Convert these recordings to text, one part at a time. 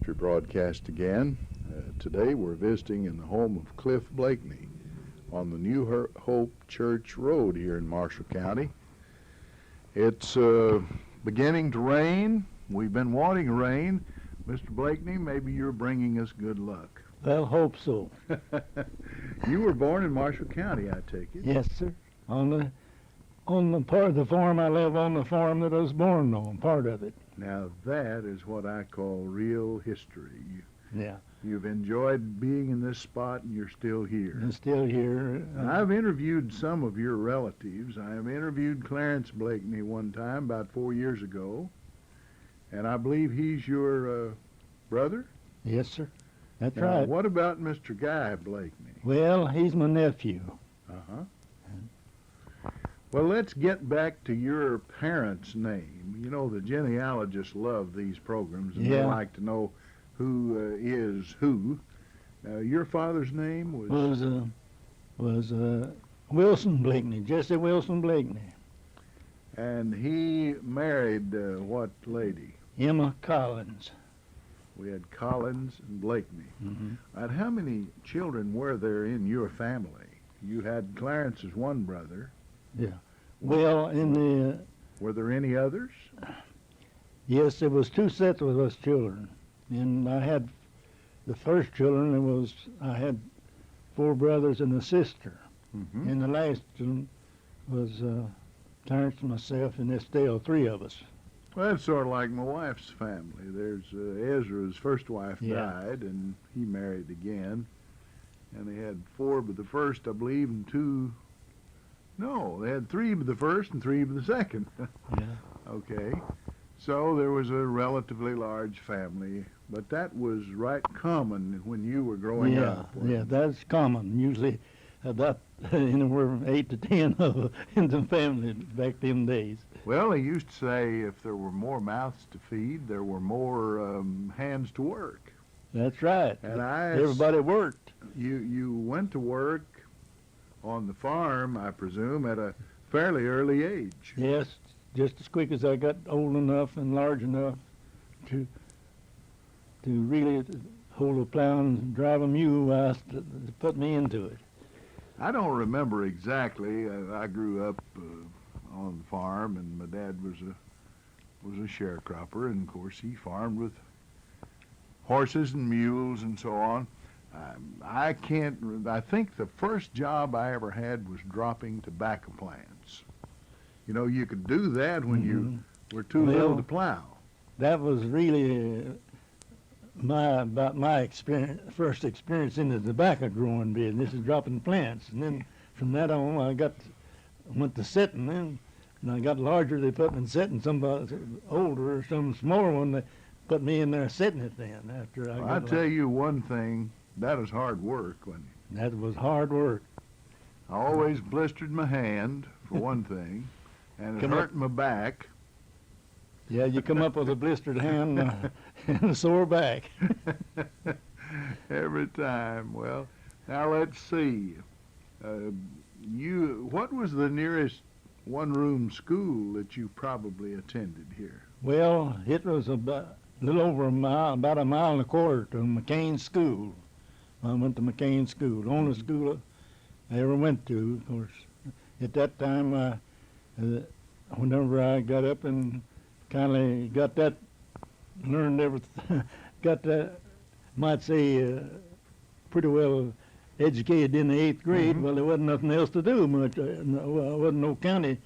country broadcast again. Today we're visiting in the home of Cliff Blakney on the New Hope Church Road here in Marshall County. It's beginning to rain. We've been wanting rain. Mr. Blakney, maybe you're bringing us good luck. Well, hope so. You were born in Marshall County, I take it. Yes, sir. On the part of the farm I live on, the farm that I was born on, part of it. Now that is what I call real history. Yeah. You've enjoyed being in this spot and you're still here. I'm still here. I've interviewed some of your relatives. I have interviewed Clarence Blakney one time about 4 years ago, and I believe he's your brother? Yes, sir. That's Now, right. what about Mr. Guy Blakney? Well, he's my nephew. Uh-huh. Well, let's get back to your parents' name. You know, the genealogists love these programs, and they like to know who is who. Your father's name was Wilson Blakney, Jesse Wilson Blakney. And he married what lady? Emma Collins. We had Collins and Blakney. Mm-hmm. And how many children were there in your family? You had Clarence as one brother. Yeah. Well, Were there any others? Yes, there was two sets of us children. And I had the first children, I had 4 brothers and a sister. Mm-hmm. And the last one was Clarence and myself, and there's still 3 of us. Well, that's sort of like my wife's family. There's Ezra's first wife died, and he married again. And they had 4 but the first, I believe, and 2. No, they had 3 but the first and 3 but the second. Yeah. Okay. So there was a relatively large family, but that was right common when you were growing up. Yeah, that's common. Usually about anywhere from 8 to 10 of in the family back them days. Well, they used to say if there were more mouths to feed, there were more hands to work. That's right. And everybody worked. You went to work on the farm, I presume, at a fairly early age. Yes, just as quick as I got old enough and large enough to really hold a plow and drive a mule, to put me into it. I don't remember exactly. I grew up on the farm, and my dad was a sharecropper, and of course he farmed with horses and mules and so on. I think the first job I ever had was dropping tobacco plants. You know, you could do that when you were too little to plow. That was really about my first experience in the tobacco growing business, is dropping plants. And then from that on, went to setting then. And I got larger, they put me in setting. Somebody older or some smaller one, they put me in there setting it then. After I'll tell you one thing, that was hard work. That was hard work. I always blistered my hand, for one thing, and it hurt my back. Yeah, you come up with a blistered hand and a sore back. Every time. Well, now let's see. What was the nearest one-room school that you probably attended here? Well, it was about a little over a mile, about a mile and a quarter to McCain School. I went to McCain School, the only school I ever went to, of course. At that time, whenever I got up and kind of got that, learned everything, got that, might say, pretty well educated in the 8th grade. Well, there wasn't nothing else to do much. There wasn't no county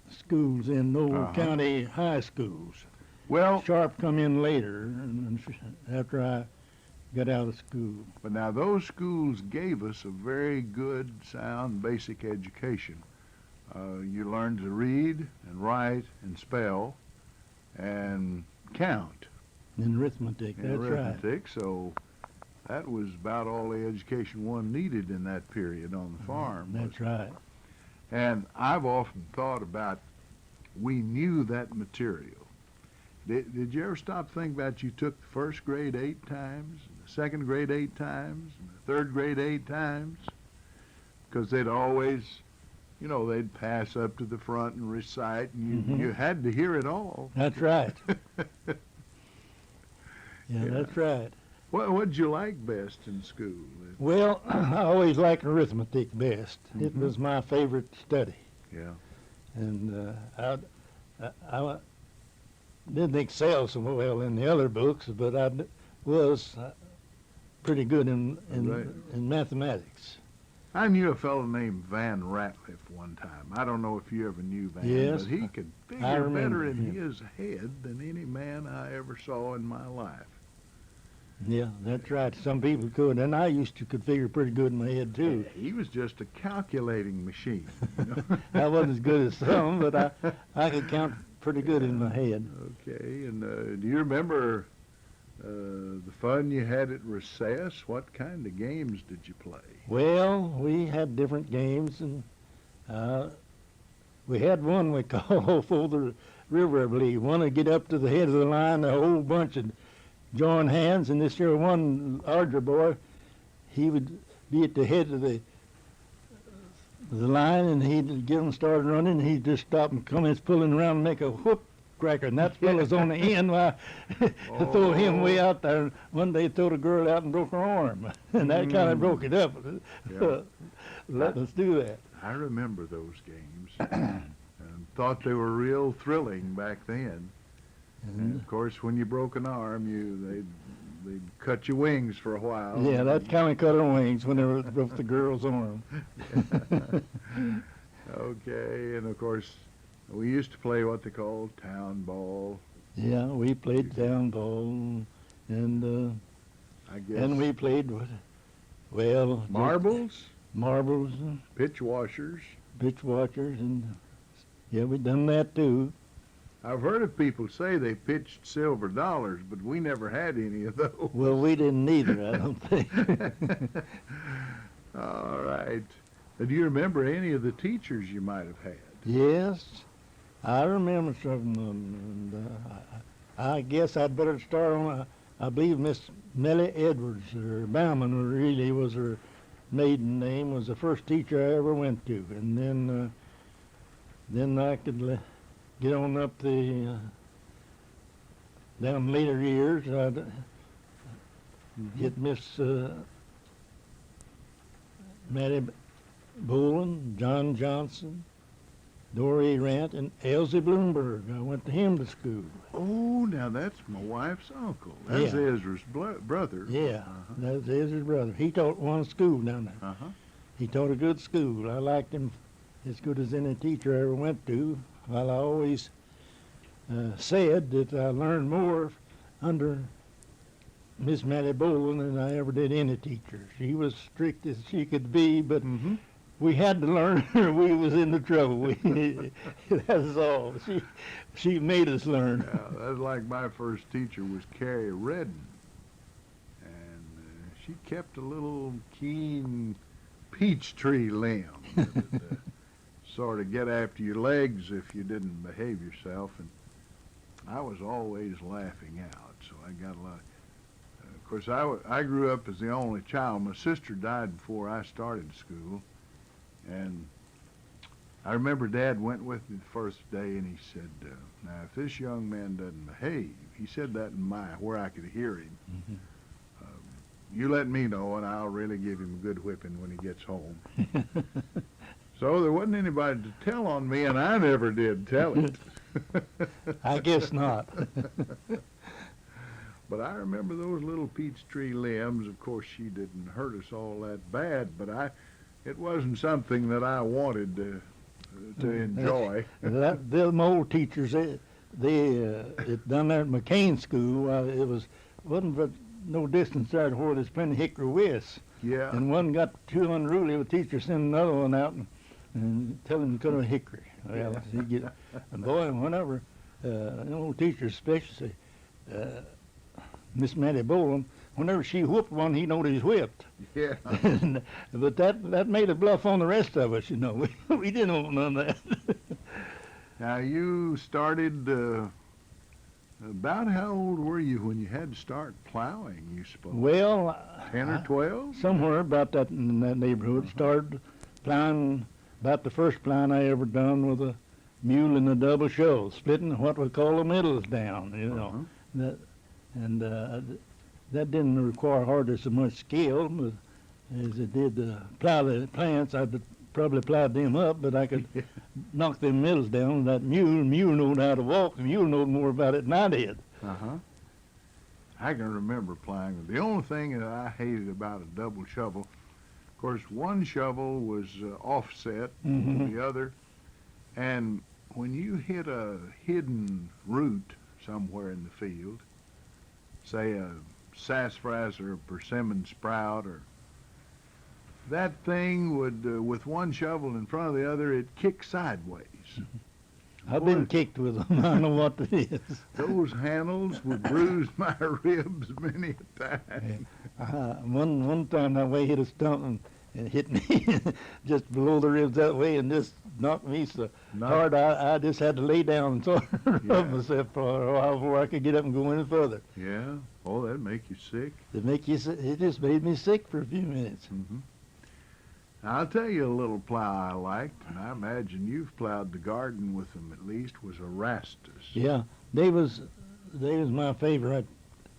schools and no county high schools. Well, Sharp come in later, after I got out of school. But now those schools gave us a very good, sound, basic education. You learned to read and write and spell and count. And arithmetic, that's arithmetic, so that was about all the education one needed in that period on the farm. That's right. And I've often thought about, we knew that material. Did you ever stop to think about you took the first grade 8 times, the second grade 8 times, and the third grade 8 times? Because they'd always, they'd pass up to the front and recite, and you had to hear it all. That's right. Yeah, Yeah. that's right. What'd you like best in school? Well, I always liked arithmetic best. It Mhm. was my favorite study. Yeah. And I didn't excel so well in the other books, but was pretty good Right. in mathematics. I knew a fellow named Van Ratliff one time. I don't know if you ever knew Van, Yes, but he could I figure remember better in him. his head than any man I ever saw in my life. Yeah, that's right. Some people could, and I used to could figure pretty good in my head too. He was just a calculating machine. You know? I wasn't as good as some, but I could count pretty good in my head. Okay, and do you remember the fun you had at recess? What kind of games did you play? Well, we had different games, and we had one we called for the river, I believe. One would get up to the head of the line, a whole bunch would join hands, and this here one larger boy, he would be at the head of the line, and he'd get them started running, and he'd just stop and come and pulling around and make a whoop cracker, and that fella's on the end. Well, throw him way out there. And one day threw the girl out and broke her arm, and that kind of broke it up. Yeah. Let us do that. I remember those games and thought they were real thrilling back then. And of course, when you broke an arm, they'd cut your wings for a while. Yeah, that kind of cut her wings when they broke the girl's arm. Okay, and of course, we used to play what they called town ball. Yeah, we played town ball, and I guess. and we played well Marbles, marbles, and pitch washers. pitch watchers, and yeah, we done that too. I've heard of people say they pitched silver dollars, but we never had any of those. Well, we didn't either, I don't think. All right. Do you remember any of the teachers you might have had? Yes, I remember some of them, and I guess I'd better start on, I believe Miss Nellie Edwards, or Bauman really was her maiden name, was the first teacher I ever went to. And then I could get on up the, down later years, I'd get Miss Mattie Bolin, John Johnson, Dory Rant, and Elsie Bloomberg. I went to him to school. Oh, now that's my wife's uncle. That's Yeah. Ezra's brother. Yeah, Uh-huh. that's his brother. He taught one school down there. Uh-huh. He taught a good school. I liked him as good as any teacher I ever went to. Well, I always said that I learned more under Miss Mattie Bolin than I ever did any teacher. She was strict as she could be, but Mm-hmm. we had to learn or we was in the trouble. That's all. She made us learn. Yeah, that's like my first teacher was Carrie Redden. And she kept a little keen peach tree limb that would sort of get after your legs if you didn't behave yourself. And I was always laughing out, so I got a lot. Of course, I grew up as the only child. My sister died before I started school. And I remember Dad went with me the first day, and he said, now, if this young man doesn't behave, he said that in where I could hear him, Mhm. you let me know, and I'll really give him a good whipping when he gets home. So there wasn't anybody to tell on me, and I never did tell it. I guess not. But I remember those little peach tree limbs. Of course, she didn't hurt us all that bad, but it wasn't something that I wanted to enjoy. Them old teachers, it done that at McCain School. Wasn't but no distance there to where there's plenty of hickory whisks. Yeah. And one got too unruly, the teacher sent another one out and tell him to cut a hickory. Well, he get, and boy, whenever, an old teacher especially, Miss Mattie Bolin, whenever she whooped one, he knowed he was whipped. Yeah. But that made a bluff on the rest of us, you know. We didn't want none of that. Now, you started, about how old were you when you had to start plowing, you suppose? Well, 10 or 12? somewhere about that in that neighborhood. Started plowing, about the first plowing I ever done with a mule and a double shovel, splitting what we call the middles down, you know. Uh-huh. That, and that didn't require hardly so much skill, but as it did plow the plants. I'd probably plowed them up, but I could knock them mills down. That mule knowed how to walk. The mule knowed more about it than I did. Uh-huh. I can remember plowing. The only thing that I hated about a double shovel, of course, one shovel was offset from the other, and when you hit a hidden root somewhere in the field, say a sassafras or a persimmon sprout, or that thing would, with one shovel in front of the other, it'd kick sideways. I've been kicked with them. I know what it is. Those handles would bruise my ribs many a time. One time that way hit a stump and hit me just below the ribs that way, and just knocked me so hard I just had to lay down and sort of rub myself for a while before I could get up and go any further. Yeah. Oh, that'd make you sick. It just made me sick for a few minutes. Mm-hmm. I'll tell you a little plow I liked, and I imagine you've plowed the garden with them at least, was a Rastus. Yeah, they was my favorite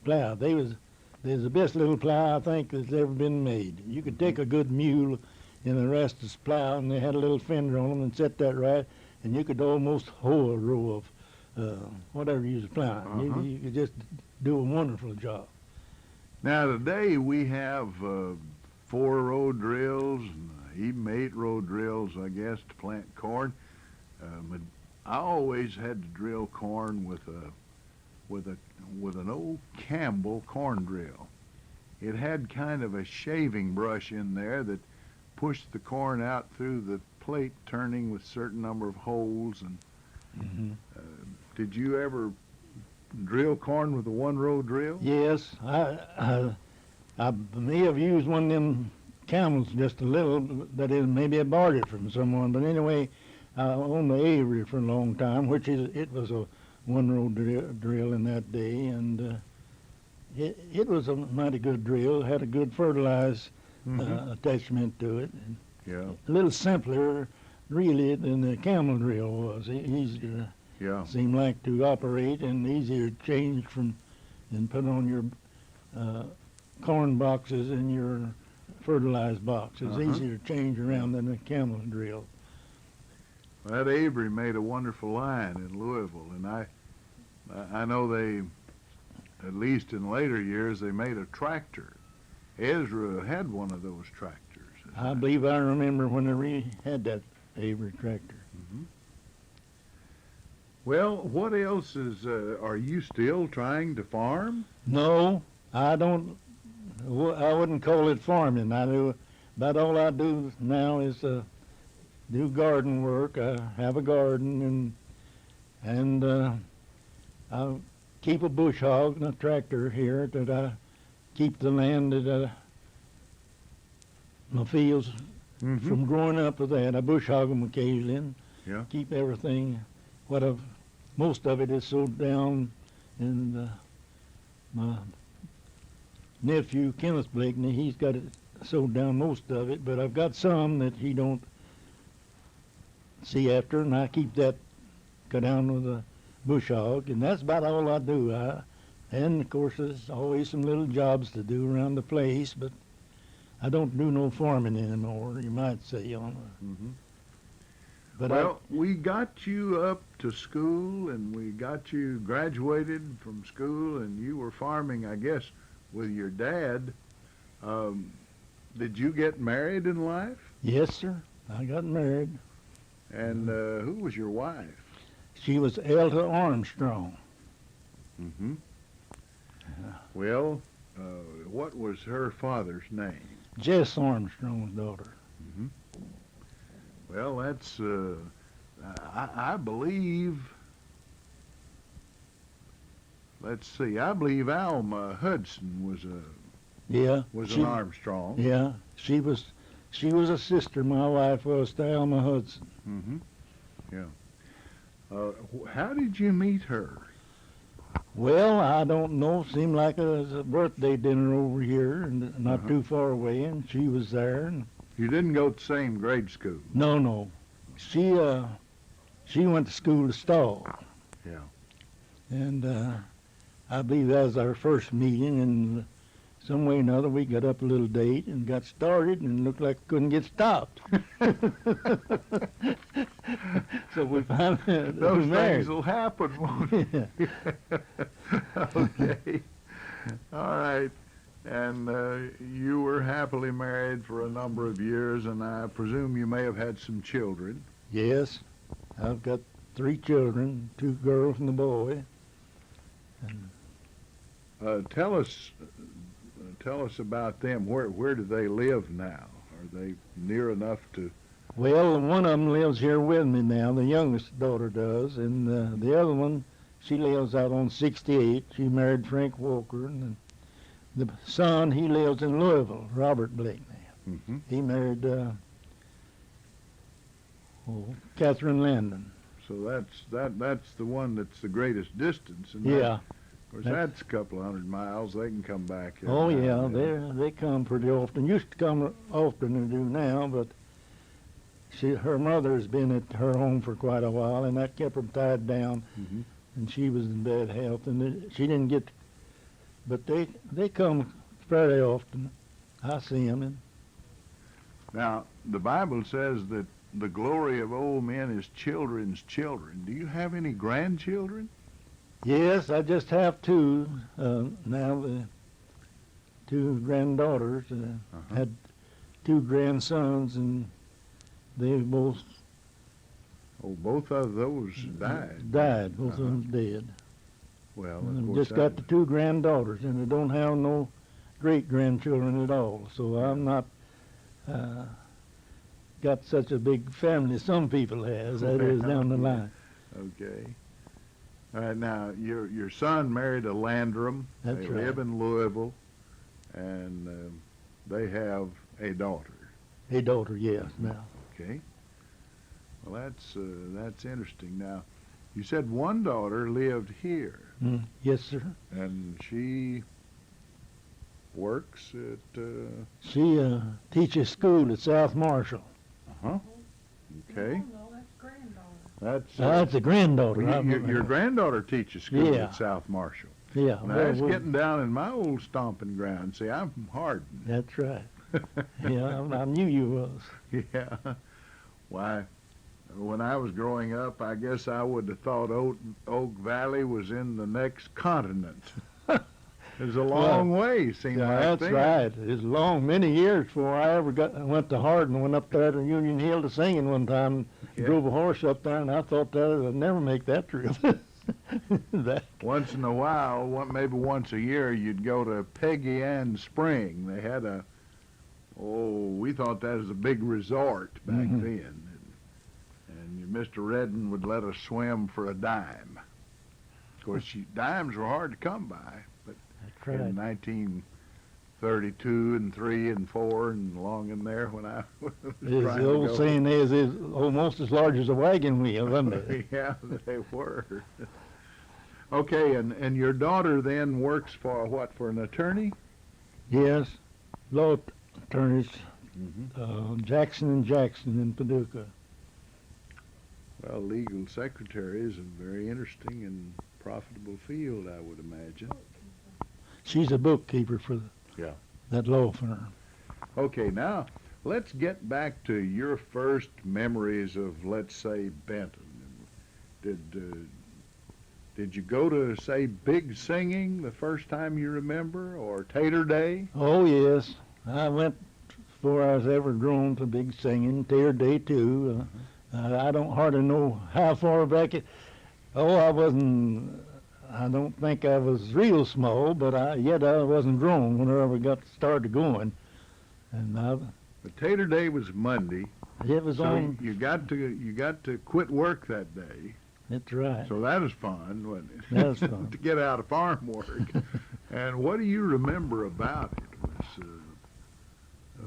plow. They was the best little plow I think that's ever been made. You could take a good mule in a Rastus plow, and they had a little fender on them and set that right, and you could almost hoe a row of whatever you was plowing. You could just do a wonderful job. Now today we have 4-row drills and even 8-row drills, I guess, to plant corn. I always had to drill corn with an old Campbell corn drill. It had kind of a shaving brush in there that pushed the corn out through the plate, turning with a certain number of holes. And did you ever drill corn with a 1-row drill? Yes, I may have used one of them Camels just a little. That is, maybe I borrowed it from someone. But anyway, I owned the Avery for a long time, it was a 1-row drill in that day, and it was a mighty good drill. Had a good fertilized attachment to it. Yeah. A little simpler, really, than the Camel drill was. Easier. Yeah. Seemed like to operate, and easier to change from and put on your corn boxes and your fertilized boxes. Easier to change around than the Camel drill. That Avery made a wonderful line in Louisville, and I know they, at least in later years, they made a tractor. Ezra had one of those tractors. I believe I remember when they had that Avery tractor. Well, what else is, are you still trying to farm? No, I don't. I wouldn't call it farming. I do about all I do now is do garden work. I have a garden, and I keep a bush hog and a tractor here that I keep the land that my fields from growing up with that. I bush hog them occasionally and keep everything. Most of it is sowed down, and my nephew Kenneth Blakney, he's got it sowed down most of it, but I've got some that he don't see after, and I keep that cut down with a bush hog, and that's about all I do. And of course there's always some little jobs to do around the place, but I don't do no farming anymore, you might say. But well, we got you up to school, and we got you graduated from school, and you were farming, I guess, with your dad. Did you get married in life? Yes, sir. I got married. And who was your wife? She was Elta Armstrong. Well, what was her father's name? Jess Armstrong's daughter. Well, that's, I believe, let's see, I believe Alma Hudson was an Armstrong. Yeah, she was a sister, my wife was, to Alma Hudson. Yeah. How did you meet her? Well, I don't know. Seemed like it was a birthday dinner over here, and not too far away, and she was there. And you didn't go to the same grade school? No. She went to school to Stall. Yeah. And I believe that was our first meeting, and some way or another, we got up a little date and got started, and it looked like we couldn't get stopped. So we finally Those married. things will happen, won't they? Okay. All right. And you were happily married for a number of years, and I presume you may have had some children. Yes, I've got 3 children, 2 girls and a boy. And Tell us about them. Where do they live now? Are they near enough to? well, one of them lives here with me now. The youngest daughter does, and the other one, she lives out on 68. She married Frank Walker, and the son, he lives in Louisville, Robert Blakney. Mm-hmm. He married Catherine Landon. So that's the one that's the greatest distance. And Yeah. Of course, that's a couple of 100 miles. They can come back. every Oh now yeah, and then. they come pretty often. Used to come often than they do now, but her mother's been at her home for quite a while, and that kept her tied down. Mhm. And she was in bad health, and she didn't get. But they come fairly often. I see them, and Now, the Bible says that the glory of old men is children's children. Do you have any grandchildren? yes, I just have 2 now. The 2 granddaughters had 2 grandsons, and they both Oh, both of those died. died. Both Uh-huh. of them dead. Well, And of I've course, just got the 2 granddaughters, and I don't have no great grandchildren at all. So I'm not got such a big family as some people has. That is down the line. Okay. All right. Now, your son married a Landrum. That's they right. live in Louisville, and they have a daughter. A daughter, yes. Now, Okay. Well, that's interesting. Now, you said one daughter lived here, yes, sir. and she works at. She teaches school at South Marshall. Okay. No, that's granddaughter. That's. That's a granddaughter. Well, your granddaughter teaches school Yeah. at South Marshall. Yeah, Now, that's getting down in my old stomping ground. See, I'm from Hardin. that's right. Yeah, I knew you was. Yeah. Why, when I was growing up, I guess I would have thought Oak Valley was in the next continent. It's a long way, seemed Yeah, like that's then. right. It's long, many years before I ever went to Hardin. Went up there to Union Hill to singing one time. Yeah. Drove a horse up there, and I thought that I'd never make that trip. That, Once in a while, maybe once a year, you'd go to Peggy Ann Spring. They had we thought that was a big resort back Mhm. then. And Mr. Redden would let us swim for a dime. Of course, dimes were hard to come by. that's right. In 1932 and 3 and 4 and along in there when I was As trying the to old go. saying is almost as large as a wagon wheel, isn't it? Yeah, they were. Okay, and your daughter then works for what, for an attorney? Yes, law attorneys, Mm-hmm. Jackson and Jackson in Paducah. Well, legal secretary is a very interesting and profitable field, I would imagine. She's a bookkeeper for Yeah. that law firm. Okay, now let's get back to your first memories of, let's say, Benton. Did you go to, say, big singing the first time you remember, or Tater Day? Oh yes, I went before I was ever drawn to big singing. Tater Day too. I don't hardly know how far back it. Oh, I don't think I was real small, but yet I wasn't grown whenever I got started going. And But Tater Day was Monday, it was so on. you got to quit work that day. That's right. So that was fun, wasn't it? That was fun. To get out of farm work. And what do you remember about it?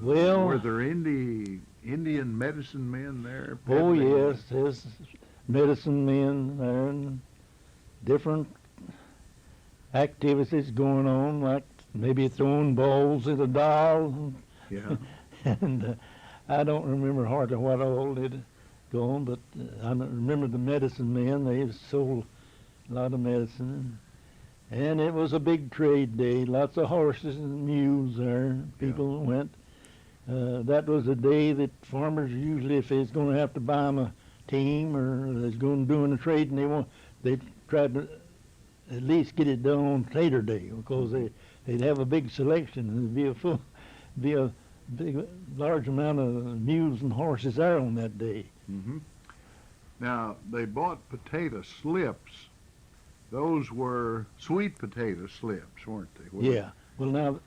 Well, were there Indian medicine men there? oh peddling? yes, there's medicine men there and different activities going on, like maybe throwing balls at a doll. Yeah. And I don't remember hardly what all did go on, but I remember the medicine men. They sold a lot of medicine, And it was a big trade day. Lots of horses and mules there. People went. That was a day that farmers usually, if they's going to have to buy them a team or they's going to do a trade, and they tried to at least get it done on Tater Day because they'd have a big selection. There'd be a big, large amount of mules and horses there on that day. Mm-hmm. Now, they bought potato slips. Those were sweet potato slips, weren't they? Yeah. Well, now,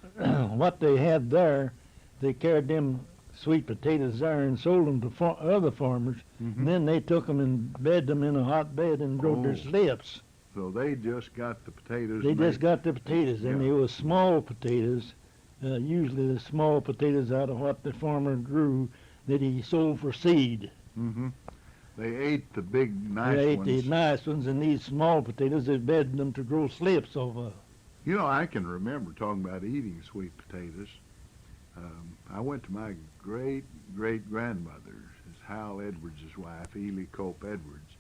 what they had there, they carried them sweet potatoes there and sold them to other farmers. Mm-hmm. And then they took them and bed them in a hot bed and drove their slips. So they just got the potatoes. They just got the potatoes, and they were small potatoes, usually the small potatoes out of what the farmer grew that he sold for seed. Mm-hmm. They ate the big, nice They ate ones. the nice ones, and these small potatoes, they bedded them to grow slips off of. You know, I can remember talking about eating sweet potatoes. I went to my great-great-grandmother's, Hal Edwards' wife, Ely Cope Edwards,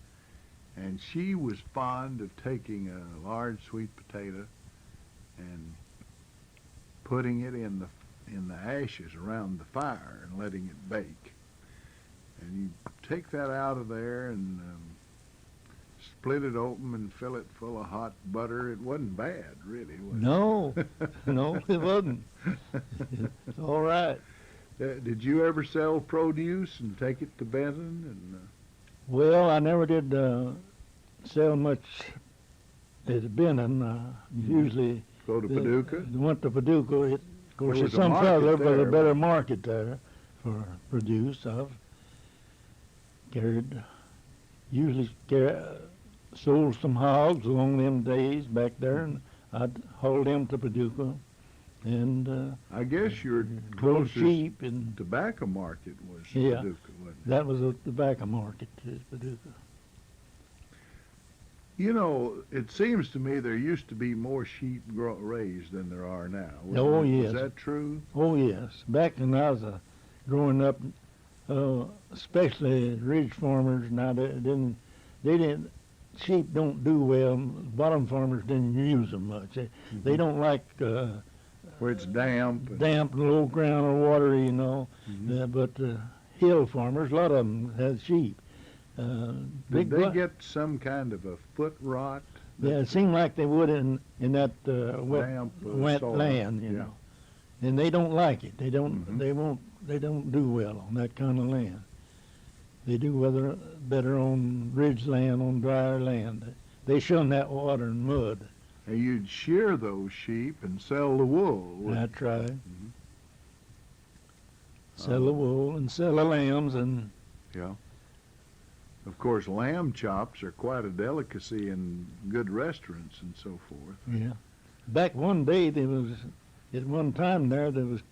and she was fond of taking a large sweet potato and putting it in the ashes around the fire and letting it bake. And you take that out of there and split it open and fill it full of hot butter. It wasn't bad, really, was No, no, it wasn't. It's all right. Did you ever sell produce and take it to Benton? And Well, I never did sell much at Benton. Usually go to Paducah? went to Paducah. Of course, There was there's a some market further, but there, a better market there for produce. I've usually sold some hogs along them days back there, and I'd haul them to Paducah. And I guess your grow closest sheep, and tobacco market was Yeah. Paducah, wasn't it? that was a tobacco market is Paducah. You know, it seems to me there used to be more sheep raised than there are now. Oh, Was yes. that true? Oh yes, back when I was growing up, especially ridge farmers. Now they didn't. Sheep don't do well. Bottom farmers didn't use them much. They don't like Where it's damp. damp, low ground or watery, you know. Mhm. But hill farmers, a lot of them had sheep. Did they get some kind of a foot rot? Yeah, it seemed like they would in that wet Damp, soil. land, you Yeah. know. And they don't like it. They don't. Mhm. They don't do well on that kind of land. They do better on ridge land, on drier land. They shun that water and mud. And you'd shear those sheep and sell the wool. wouldn't That's right. Mhm. Sell the wool and sell the lambs, and Yeah. Of course, lamb chops are quite a delicacy in good restaurants and so forth. yeah. Back one day at one time there was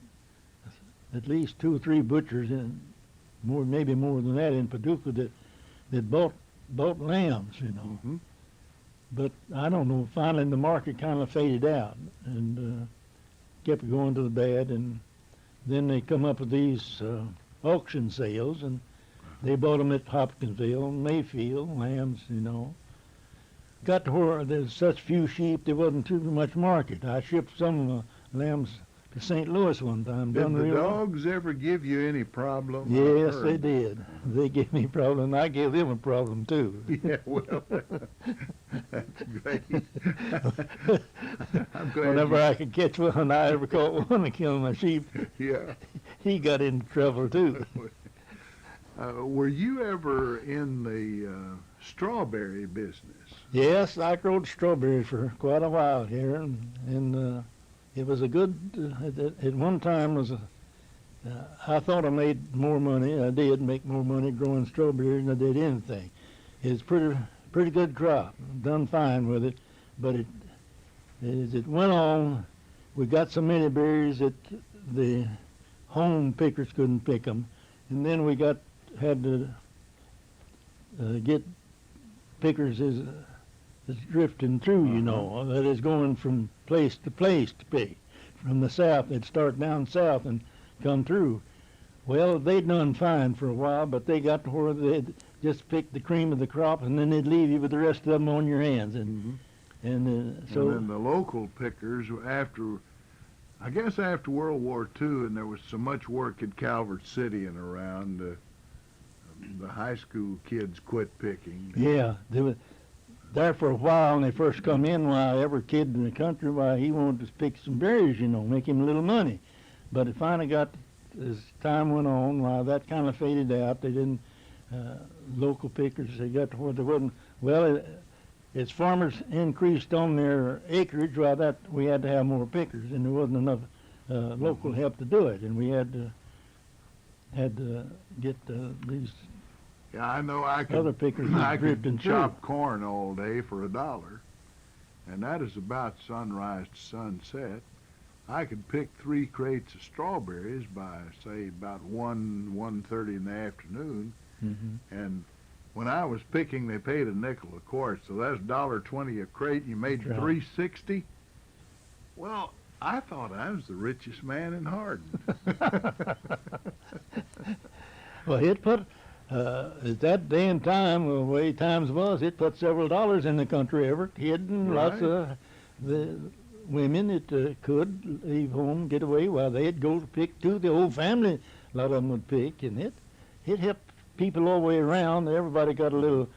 at least 2 or 3 butchers in maybe more than that in Paducah that bought lambs, you know. Mm-hmm. But I don't know. Finally, the market kind of faded out and kept going to the bad. And then they come up with these auction sales, and they bought them at Hopkinsville, Mayfield, lambs, you know. Got to where there's such few sheep, there wasn't too much market. I shipped some lambs to St. Louis one time. Did done the real well. dogs ever give you any problem? Yes, I they heard. did. They gave me a problem. I gave them a problem too. Yeah, well, that's great. I'm glad. Whenever I could catch one, I ever caught one to kill my sheep, Yeah. he got into trouble too. Were you ever in the strawberry business? Yes, I growed strawberries for quite a while here, and it was a good. At one time, I thought I made more money. I did make more money growing strawberries than I did anything. It's pretty good crop. Done fine with it, but as it went on, we got so many berries that the home pickers couldn't pick them, and then we had to get pickers as drifting through, you know, that is going from place to place to pick. From the south, they'd start down south and come through. Well, they'd done fine for a while, but they got to where they'd just pick the cream of the crop, and then they'd leave you with the rest of them on your hands. And And And so then the local pickers, I guess after World War II, and there was so much work at Calvert City and around, the high school kids quit picking. yeah, they were there for a while, and they first come in. Why, every kid in the country, why, he wanted to pick some berries, make him a little money. But it finally got, as time went on, why, that kind of faded out. They didn't, local pickers, they got to where they wasn't, well, as farmers increased on their acreage, why, that we had to have more pickers, and there wasn't enough local help to do it, and we had to get these Yeah, I know I other could, pickers I drifting could through. chop corn all day for $1, and that is about sunrise to sunset. I could pick 3 crates of strawberries by, say, about 1:30 in the afternoon, and when I was picking, they paid a nickel a quart, so that's $1.20 a crate. You made That's right. $3.60. Well, I thought I was the richest man in Hardin. Well, it put, at that day and time, the way times was, it put several dollars in the country every kid, and lots Right. of the women that could leave home, get away, while they'd go to pick too. The whole family, a lot of them would pick, and it helped people all the way around. Everybody got a little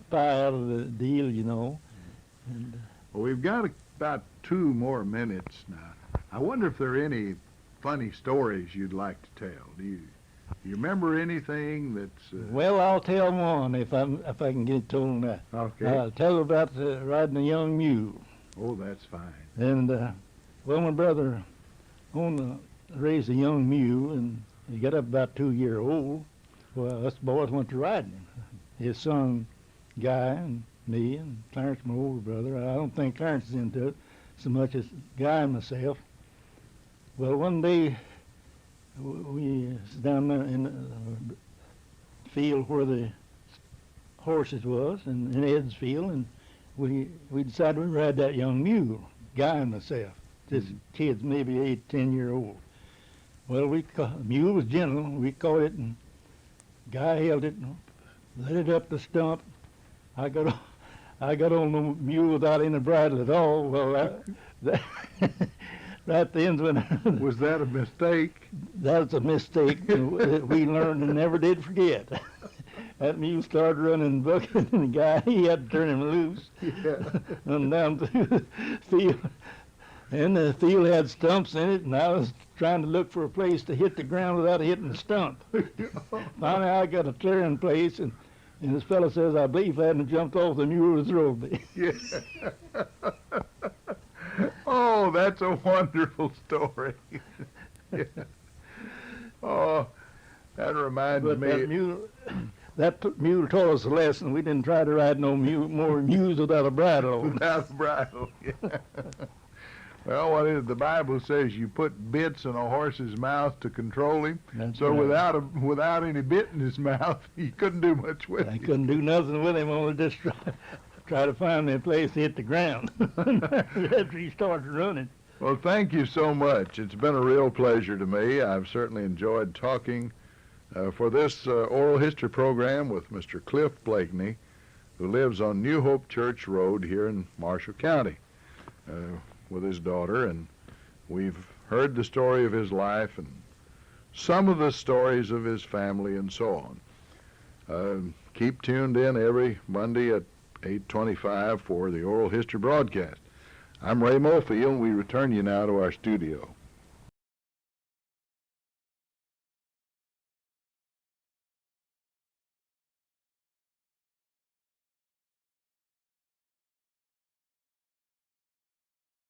pie out of the deal, And Well, we've got about 2 more minutes now. I wonder if there are any funny stories you'd like to tell. Do you remember anything that's... well, I'll tell one if I can get told that. Okay. I'll tell about riding a young mule. Oh, that's fine. And well, my brother raised a young mule, and he got up about 2 year old. Well, us boys went to riding him. His son, Guy, and me, and Clarence, my older brother. I don't think Clarence is into it so much as Guy and myself. Well, one day we was down there in the field where the horses was, in Ed's field, and we decided we'd ride that young mule, Guy and myself. This kid's maybe 8, 10 year old. Well, the mule was gentle. We caught it, and Guy held it and led it up the stump. I got on the mule without any bridle at all. Well, right then's when Was that a mistake? that's a mistake that we learned and never did forget. That mule started running bucking, and the guy, he had to turn him loose. Yeah. And down through the field. And the field had stumps in it, and I was trying to look for a place to hit the ground without hitting the stump. Finally, I got a clearing place, and this fellow says, I believe I hadn't jumped off the mule would throw me. Yeah. Oh, that's a wonderful story. Yeah. Oh, that reminds But me. that mule taught us a lesson. We didn't try to ride no more mules without a bridle on. Without a bridle. Yeah. Well, what is the Bible says? You put bits in a horse's mouth to control him. That's So right. without any bit in his mouth, you couldn't do much with I him. couldn't do nothing with him, only just try to find me a place to hit the ground after he started running. Well, thank you so much. It's been a real pleasure to me. I've certainly enjoyed talking for this oral history program with Mr. Cliff Blakney, who lives on New Hope Church Road here in Marshall County with his daughter, and we've heard the story of his life and some of the stories of his family and so on. Keep tuned in every Monday at 8:25 for the oral history broadcast. I'm Ray Mofield. We return you now to our studio.